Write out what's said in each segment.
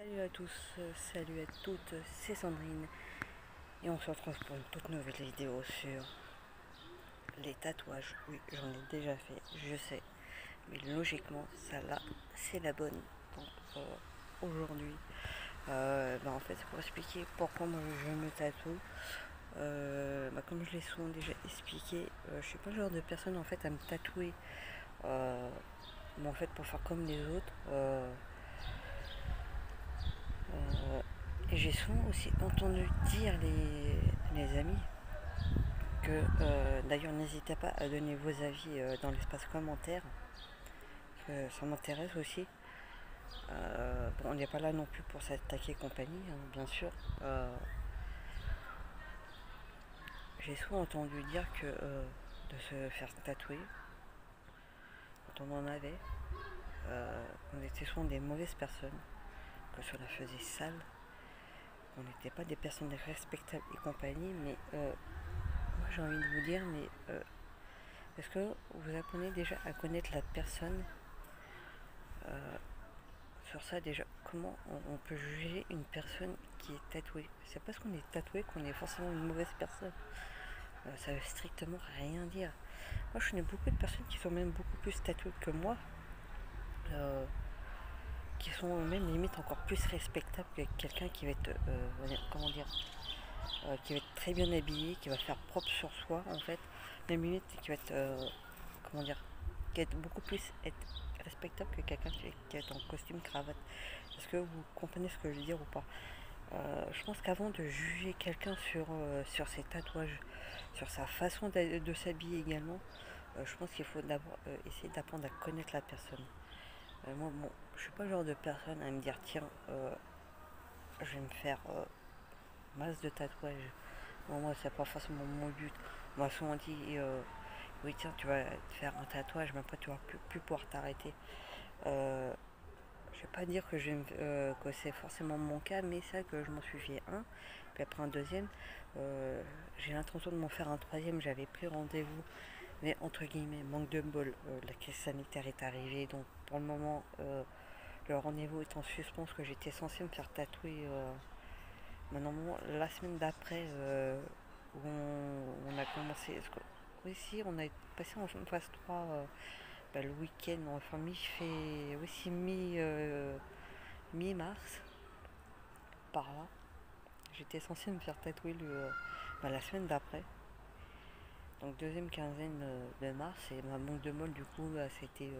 Salut à tous, salut à toutes, c'est Sandrine et on se retrouve pour une toute nouvelle vidéo sur les tatouages. Oui, j'en ai déjà fait, je sais, mais logiquement, ça là, c'est la bonne. Donc aujourd'hui, en fait, c'est pour expliquer pourquoi moi je me tatoue. Comme je l'ai souvent déjà expliqué, je suis pas le genre de personne en fait à me tatouer, mais en fait pour faire comme les autres. Et j'ai souvent aussi entendu dire les amis que d'ailleurs n'hésitez pas à donner vos avis dans l'espace commentaire, que ça m'intéresse aussi. Bon, on n'est pas là non plus pour s'attaquer compagnie, hein, bien sûr. J'ai souvent entendu dire que de se faire tatouer, quand on en avait, on était souvent des mauvaises personnes, que cela faisait sale, qu'on n'était pas des personnes respectables et compagnie, mais moi j'ai envie de vous dire, mais est-ce que vous apprenez déjà à connaître la personne sur ça déjà? Comment on peut juger une personne qui est tatouée? C'est parce qu'on est tatoué qu'on est forcément une mauvaise personne. Ça veut strictement rien dire. Moi je connais beaucoup de personnes qui sont même beaucoup plus tatouées que moi, euh, qui sont même limite encore plus respectables que quelqu'un qui va être, comment dire, qui va être très bien habillé, qui va faire propre sur soi en fait, même limite qui va être, comment dire, qui va être beaucoup plus être respectable que quelqu'un qui est en costume cravate. Est-ce que vous comprenez ce que je veux dire ou pas? Je pense qu'avant de juger quelqu'un sur ses tatouages, sur sa façon de s'habiller également, je pense qu'il faut d'abord essayer d'apprendre à connaître la personne. Moi, bon, je suis pas le genre de personne à me dire tiens, je vais me faire masse de tatouages. Bon, moi, c'est pas forcément mon but. On m'a souvent dit oui, tiens, tu vas te faire un tatouage, mais après tu vas plus pouvoir t'arrêter. Je vais pas dire que c'est forcément mon cas, mais c'est vrai que je m'en suis fait un, puis après un deuxième. J'ai l'intention de m'en faire un troisième, j'avais pris rendez-vous, mais entre guillemets, manque de bol, la crise sanitaire est arrivée, donc pour le moment, le rendez-vous est en suspens, parce que j'étais censé me faire tatouer maintenant, la semaine d'après, où on a commencé. Oui, si, on a passé en phase 3 le week-end, enfin mi-fait, aussi mi-mars, par là. J'étais censée me faire tatouer la semaine d'après, donc deuxième quinzaine de mars, et ma manque de molle, du coup, c'était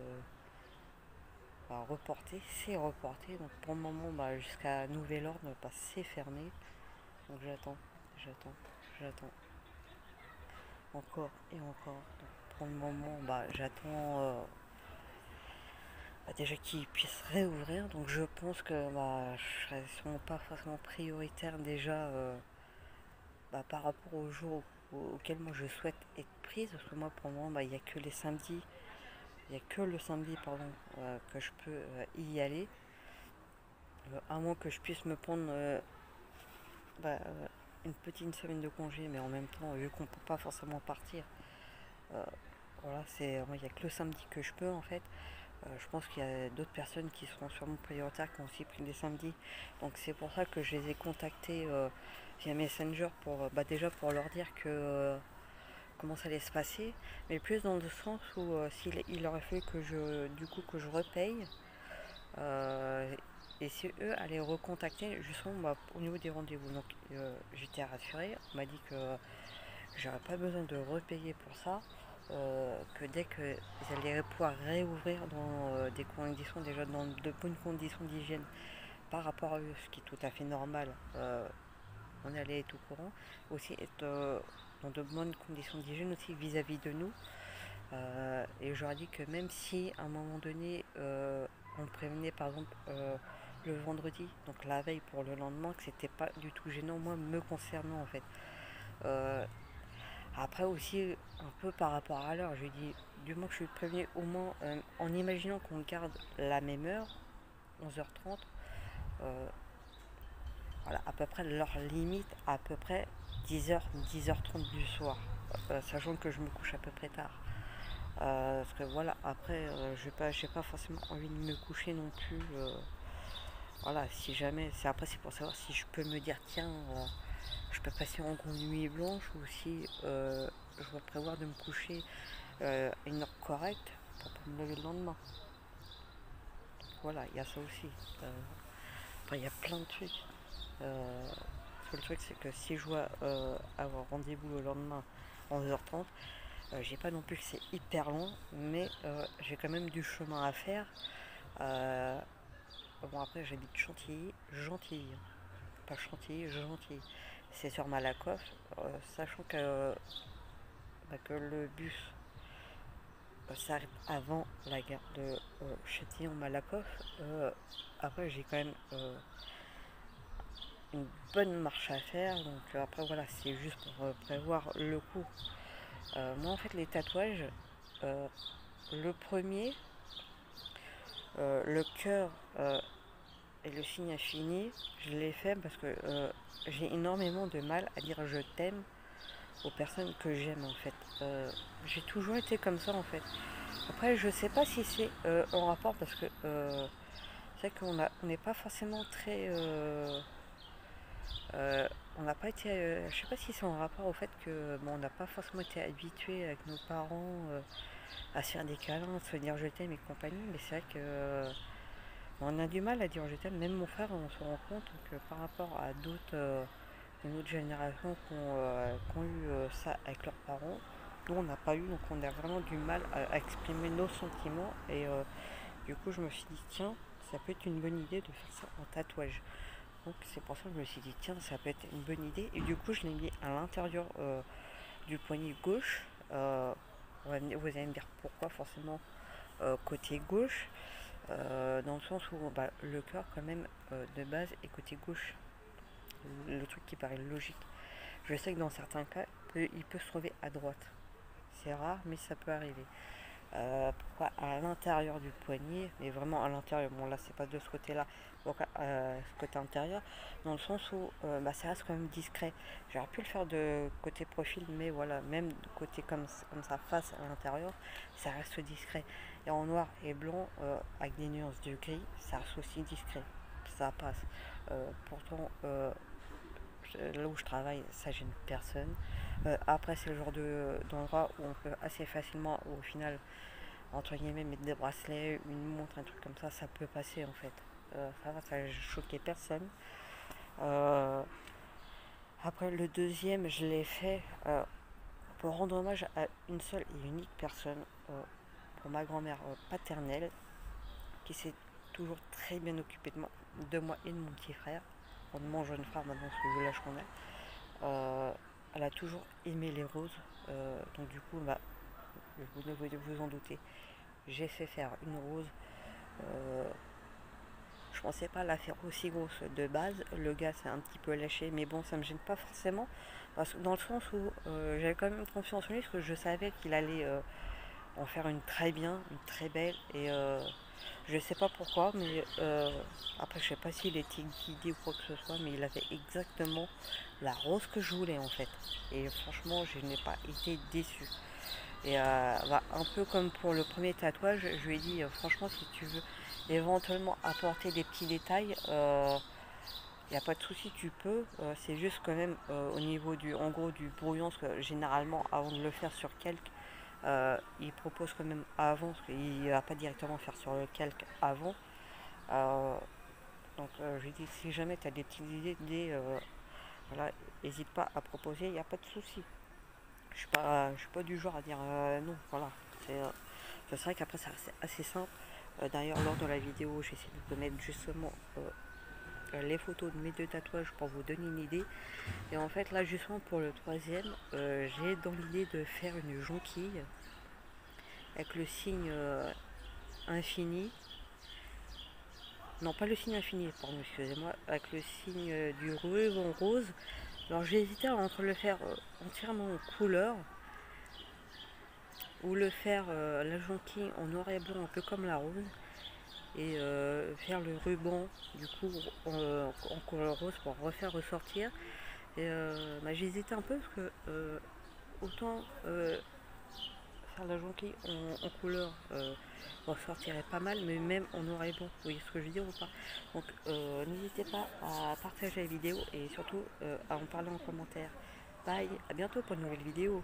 reporté, c'est reporté. Donc pour le moment, jusqu'à nouvel ordre, c'est fermé. Donc j'attends, j'attends encore et encore. Donc, pour le moment, j'attends déjà qu'ils puissent réouvrir. Donc je pense que je serai sûrement pas forcément prioritaire déjà par rapport au jour auquel moi je souhaite être prise. Parce que moi pour le moment, il n'y a que les samedis. Il n'y a que le samedi pardon, que je peux y aller. À moins que je puisse me prendre bah, euh, une petite semaine de congé, mais en même temps, vu qu'on ne peut pas forcément partir, euh, voilà, il n'y a que le samedi que je peux en fait. Je pense qu'il y a d'autres personnes qui seront sûrement prioritaires qui ont aussi pris des samedis. Donc c'est pour ça que je les ai contactés via Messenger pour déjà pour leur dire que comment ça allait se passer, mais plus dans le sens où s'il il aurait fallu que je repaye. euh, et si eux allaient recontacter justement au niveau des rendez-vous. Donc j'étais rassurée, on m'a dit que j'aurais pas besoin de repayer pour ça, que dès qu'ils allaient pouvoir réouvrir dans des conditions, déjà dans de bonnes conditions d'hygiène par rapport à eux, ce qui est tout à fait normal, on allait être au courant, aussi être dans de bonnes conditions d'hygiène aussi vis-à-vis de nous. Et je leur ai dit que même si à un moment donné on me prévenait par exemple le vendredi, donc la veille pour le lendemain, que c'était pas du tout gênant, moi me concernant en fait. Euh, Après aussi, un peu par rapport à l'heure, je dis, du moment que je suis prévenu, au moins, en imaginant qu'on garde la même heure, 11h30, euh, voilà, à peu près leur limite, à peu près 10h, 10h30 du soir, sachant que je me couche à peu près tard. Parce que voilà, après, j'ai pas forcément envie de me coucher non plus voilà, si jamais, c'est après c'est pour savoir si je peux me dire tiens, je peux passer en gros nuit blanche ou si je dois prévoir de me coucher une heure correcte pour pas me lever le lendemain. Voilà, il y a ça aussi. Enfin, il y a plein de trucs. Le truc, c'est que si je dois avoir rendez-vous le lendemain 11h30, j'ai pas non plus que c'est hyper long, mais j'ai quand même du chemin à faire. Euh, bon, après, j'habite Chantilly, Gentilly, pas Chantilly, Gentilly. C'est sur Malakoff, sachant que le bus s'arrête avant la gare de Châtillon-Malakoff. Après, j'ai quand même une bonne marche à faire, donc après, voilà, c'est juste pour prévoir le coup. Moi, en fait, les tatouages, le premier, le cœur et le signe infini, je l'ai fait parce que j'ai énormément de mal à dire je t'aime aux personnes que j'aime en fait. J'ai toujours été comme ça en fait. Après, je sais pas si c'est en rapport parce que c'est vrai on n'est pas forcément très. On n'a pas été. Je sais pas si c'est en rapport au fait que bon, on n'a pas forcément été habitué avec nos parents à se faire des câlins, à se dire je t'aime et compagnie, mais c'est vrai que on a du mal à dire je t'aime. Même mon frère, on se rend compte que par rapport à d'autres une autre génération qui ont eu ça avec leurs parents. Nous, on n'a pas eu, donc on a vraiment du mal à exprimer nos sentiments. Et du coup, je me suis dit, tiens, ça peut être une bonne idée de faire ça en tatouage. Donc c'est pour ça que je me suis dit, tiens, ça peut être une bonne idée. Et du coup, je l'ai mis à l'intérieur du poignet gauche. Vous allez me dire pourquoi forcément côté gauche. Dans le sens où bah, le cœur quand même de base est côté gauche. Le truc qui paraît logique. Je sais que dans certains cas, il peut se trouver à droite. C'est rare, mais ça peut arriver. Pourquoi à l'intérieur du poignet, mais vraiment à l'intérieur. Bon, là, c'est pas de ce côté-là, donc ce côté intérieur, dans le sens où bah, ça reste quand même discret. J'aurais pu le faire de côté profil, mais voilà, même de côté comme ça, face à l'intérieur, ça reste discret. Et en noir et blanc, avec des nuances de gris, ça reste aussi discret. Ça passe. Pourtant, là où je travaille, ça gêne personne. Après, c'est le genre d'endroit où on peut assez facilement, au final, entre guillemets, mettre des bracelets, une montre, un truc comme ça peut passer en fait. Ça va, ça va choquer personne. Euh, Après, le deuxième, je l'ai fait pour rendre hommage à une seule et unique personne, pour ma grand-mère paternelle, qui s'est toujours très bien occupée de moi et de mon petit frère, de mon jeune frère maintenant, c'est le village qu'on a. Elle a toujours aimé les roses. Donc du coup, bah, vous devez vous en douter. J'ai fait faire une rose. Euh, je pensais pas la faire aussi grosse de base. Le gars s'est un petit peu lâché, mais bon, ça me gêne pas forcément. Parce que dans le sens où j'avais quand même confiance en lui, parce que je savais qu'il allait en faire une très bien, une très belle. Et je sais pas pourquoi, mais après, je sais pas s'il était guidé ou quoi que ce soit, mais il avait exactement la rose que je voulais en fait. Et franchement, je n'ai pas été déçue. Et bah, un peu comme pour le premier tatouage, je lui ai dit franchement, si tu veux éventuellement apporter des petits détails, il n'y a pas de souci, tu peux. C'est juste quand même au niveau en gros du brouillon, parce que généralement, avant de le faire sur calque, il propose quand même avant, parce qu'il ne va pas directement faire sur le calque avant. Euh, donc je lui dis si jamais tu as des petites idées, voilà, n'hésite pas à proposer, il n'y a pas de souci. Je suis pas du genre à dire non, voilà. C'est vrai qu'après c'est assez simple. D'ailleurs lors de la vidéo j'ai essayé de vous mettre justement les photos de mes deux tatouages pour vous donner une idée. Et en fait là justement pour le troisième, j'ai dans l'idée de faire une jonquille avec le signe infini. Non pas le signe infini, pardon, excusez-moi, avec le signe du ruban rose. Alors j'ai hésité entre le faire entièrement en couleur ou le faire la jonquille en noir et blanc un peu comme la rose et faire le ruban du coup en couleur rose pour refaire ressortir. Et bah, j'ai hésité un peu parce que autant faire la jonquille en couleur ressortirait pas mal, mais même en noir et blanc, vous voyez ce que je veux dire ou pas? Donc n'hésitez pas à partager la vidéo et surtout à en parler en commentaire. Bye, à bientôt pour une nouvelle vidéo.